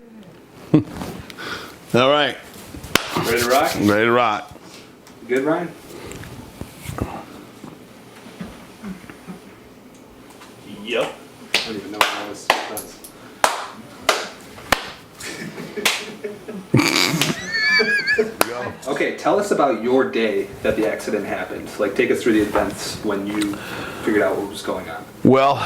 All right. Ready to rock? Ready to rock. You good, Ryan? Yep. I don't even know what all this stuff does. Okay, tell us about your day that the accident happened. Like, take us through the events when you figured out what was going on. Well,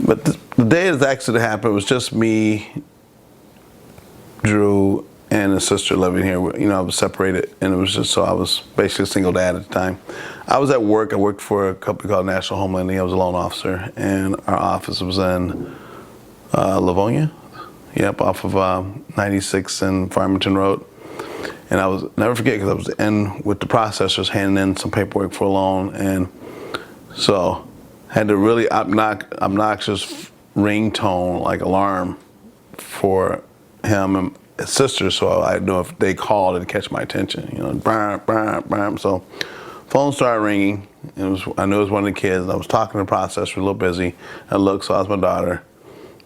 but the day the accident happened, it was just me, Drew, and a sister living here. You know, I was separated, and it was just, so I was basically a single dad at the time. I was at work. I worked for a company called National Homelanding. I was a loan officer, and our office was in Livonia. Yep, off of 96 and Farmington Road. And I was, never forget, because I was in with the processors handing in some paperwork for a loan, and so had the really obnoxious ringtone, like alarm, for him and his sister, so I knew if they called, it'd catch my attention, you know, bam, bam, bam. So phone started ringing, and I knew it was one of the kids, and I was talking to the processor, a little busy. I looked, saw it was my daughter.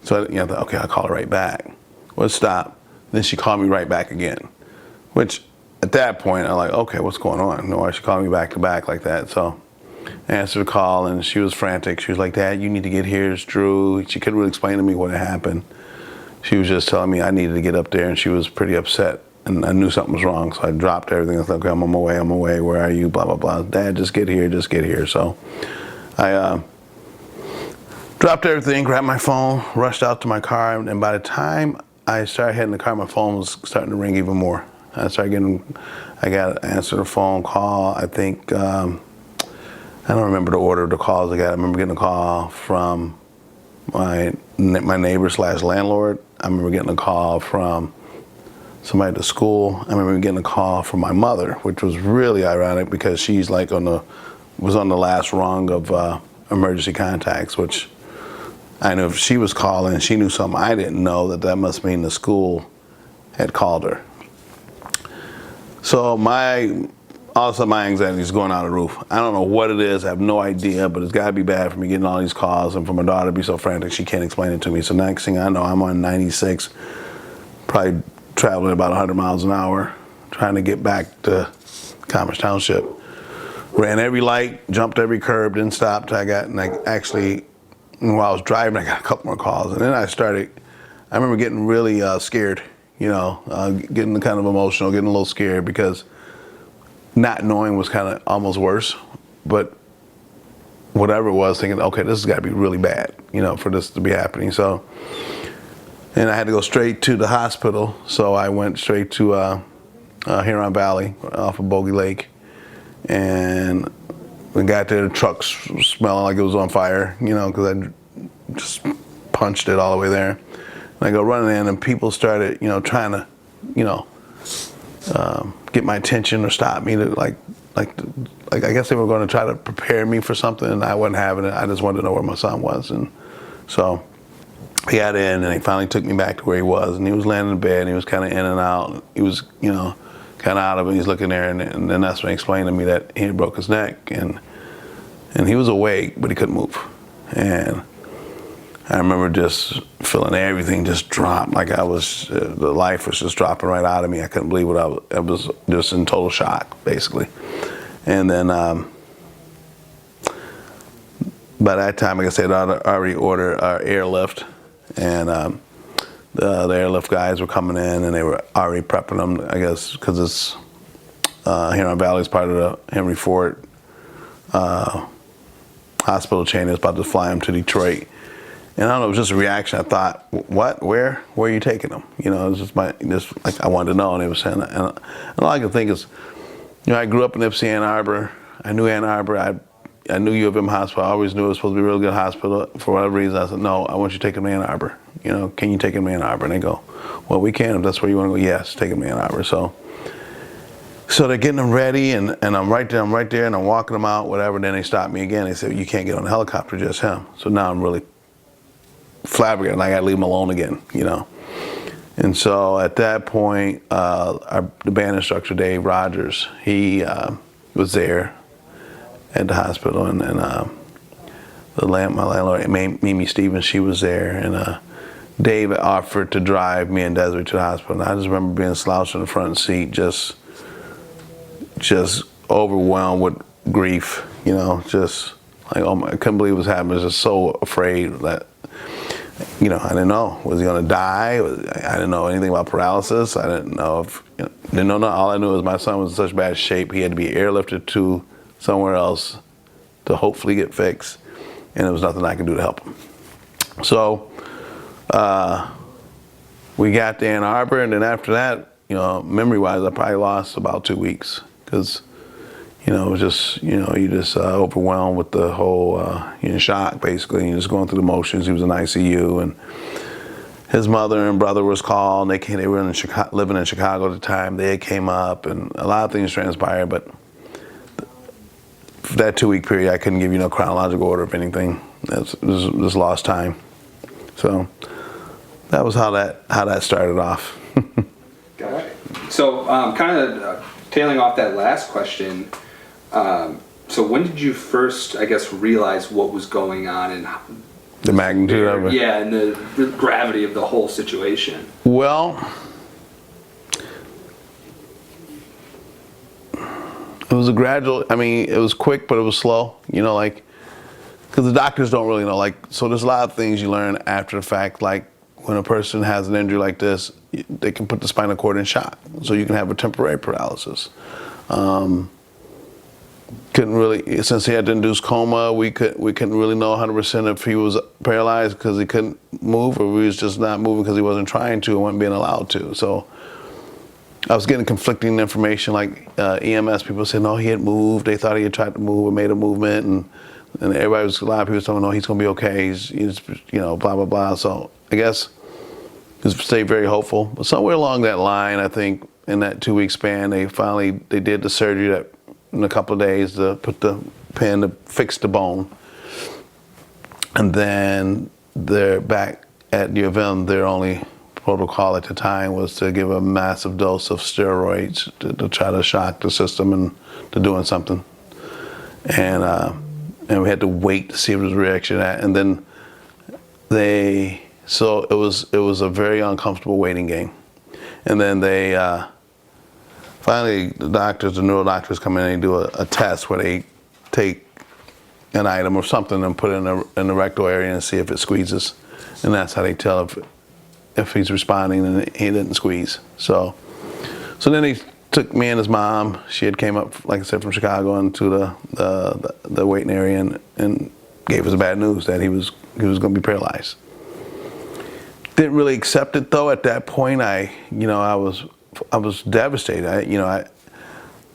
So I thought, okay, I'll call her right back. Well, it stopped. Then she called me right back again, which at that point, I'm like, okay, what's going on? No, why she called me back to back like that? So I answered the call, and she was frantic. She was like, Dad, you need to get here. It's Drew. She couldn't really explain to me what had happened. She was just telling me I needed to get up there, and she was pretty upset. And I knew something was wrong, so I dropped everything. I was like, okay, I'm on my way. Where are you? Blah, blah, blah. Dad, just get here, just get here. So I dropped everything, grabbed my phone, rushed out to my car, and by the time I started heading the car, my phone was starting to ring even more. I got to answer the phone call. I think, I don't remember the order of the calls I got. I remember getting a call from my neighbor / landlord. I remember getting a call from somebody at the school. I remember getting a call from my mother, which was really ironic because she's like was on the last rung of emergency contacts, which I knew if she was calling, she knew something I didn't know, that must mean the school had called her. So all of a sudden my anxiety is going out the roof. I don't know what it is, I have no idea, but it's gotta be bad for me getting all these calls and for my daughter to be so frantic she can't explain it to me. So next thing I know, I'm on 96, probably traveling about 100 miles an hour, trying to get back to Commerce Township. Ran every light, jumped every curb, didn't stop till while I was driving, I got a couple more calls, and then I remember getting really scared, you know, getting kind of emotional, getting a little scared, because not knowing was kind of almost worse, but whatever it was, thinking, okay, this has got to be really bad, you know, for this to be happening. So, and I had to go straight to the hospital, so I went straight to Huron Valley off of Bogey Lake, and we got there, the truck smelling like it was on fire, you know, because I just punched it all the way there. And I go running in, and people started, you know, trying to, you know, get my attention or stop me to like I guess they were going to try to prepare me for something, and I wasn't having it. I just wanted to know where my son was, and so he got in, and he finally took me back to where he was, and he was laying in bed, and he was kind of in and out. He was, you know, kind of out of it. He's looking there, and then that's when he explained to me that he had broke his neck, and he was awake, but he couldn't move. And I remember just feeling everything just drop, like I was, the life was just dropping right out of me. I couldn't believe what I was just in total shock, basically. And then by that time, like I said, I already ordered our airlift, and the airlift guys were coming in, and they were already prepping them, I guess, because it's Huron Valley is part of the Henry Ford hospital chain. Is about to fly them to Detroit. And I don't know, it was just a reaction. I thought, what, where are you taking them? You know, it was just like I wanted to know, and they were saying that. And all I could think is, you know, I grew up in Ypsi, Ann Arbor. I knew Ann Arbor. I knew U of M Hospital. I always knew it was supposed to be a real good hospital. For whatever reason, I said, no, I want you to take them to Ann Arbor. You know, can you take them to Ann Arbor? And they go, well, we can if that's where you want to go. Yes, take them to Ann Arbor. So they're getting them ready, and I'm right there, and I'm walking them out, whatever. Then they stop me again. They said, you can't get on the helicopter, just him. So now I'm really flabbergasted, and I got to leave him alone again, you know. And so at that point, the band instructor, Dave Rogers, he was there at the hospital, and my landlord, Mimi Stevens, she was there, and Dave offered to drive me and Desiree to the hospital. And I just remember being slouched in the front seat, just overwhelmed with grief, just like, oh my, I couldn't believe what was happening. I was just so afraid that, I didn't know. Was he gonna die? I didn't know anything about paralysis. I didn't know if, didn't know, all I knew was my son was in such bad shape, he had to be airlifted to somewhere else to hopefully get fixed. And there was nothing I could do to help him. So, we got to Ann Arbor, and then after that, memory-wise, I probably lost about 2 weeks because, it was just, you just overwhelmed with the whole, you're in shock, basically. You're just going through the motions. He was in ICU, and his mother and brother was called. They were living in Chicago at the time. They came up, and a lot of things transpired, but for that 2 week period, I couldn't give you no chronological order of anything. It was just lost time. So that was how that started off. Got it. So kind of tailing off that last question, so when did you first, I guess, realize what was going on and The magnitude of it? Yeah, and the gravity of the whole situation. Well, it was a gradual, it was quick, but it was slow, because the doctors don't really know, so there's a lot of things you learn after the fact, like when a person has an injury like this, they can put the spinal cord in shock, so you can have a temporary paralysis. Couldn't really, since he had to induce coma, we couldn't really know 100% if he was paralyzed because he couldn't move, or he was just not moving because he wasn't trying to and wasn't being allowed to. So I was getting conflicting information, like EMS people said, no, he had moved. They thought he had tried to move or made a movement, and a lot of people telling me, no, he's going to be okay. He's blah, blah, blah. So I guess just stay very hopeful. But somewhere along that line, I think in that 2 week span, they did the surgery that in a couple of days to put the pin to fix the bone. And then they're back at U of M, their only protocol at the time was to give a massive dose of steroids to try to shock the system and to doing something. And we had to wait to see if there was a reaction to that. And then so it was a very uncomfortable waiting game. And then they, finally the neuro doctors come in and they do a test where they take an item or something and put it in the rectal area and see if it squeezes. And that's how they tell if he's responding, and he didn't squeeze. So then he took me and his mom. She had came up, like I said, from Chicago into the waiting area and gave us the bad news that he was going to be paralyzed. Didn't really accept it though. At that point, I was devastated.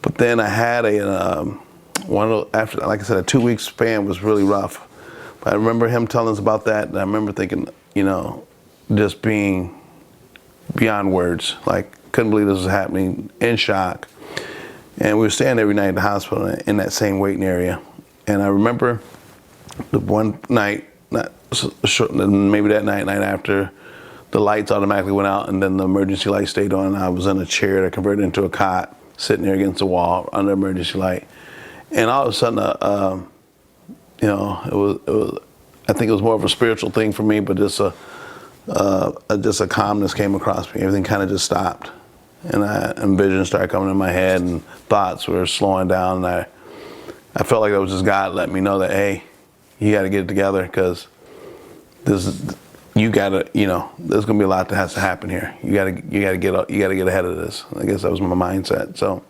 But then I had after, like I said, a 2 week span was really rough. But I remember him telling us about that, and I remember thinking, just being beyond words. Like, couldn't believe this was happening, in shock. And we were staying every night at the hospital in that same waiting area. And I remember the one night, maybe that night after, the lights automatically went out and then the emergency light stayed on. I was in a chair that converted into a cot, sitting there against the wall under emergency light. And all of a sudden, it was, I think it was more of a spiritual thing for me, but just a calmness came across me. Everything kind of just stopped. And visions started coming in my head, and thoughts were slowing down. And I felt like that was just God letting me know that, hey, you got to get it together, because there's going to be a lot that has to happen here. You got to get ahead of this. I guess that was my mindset. So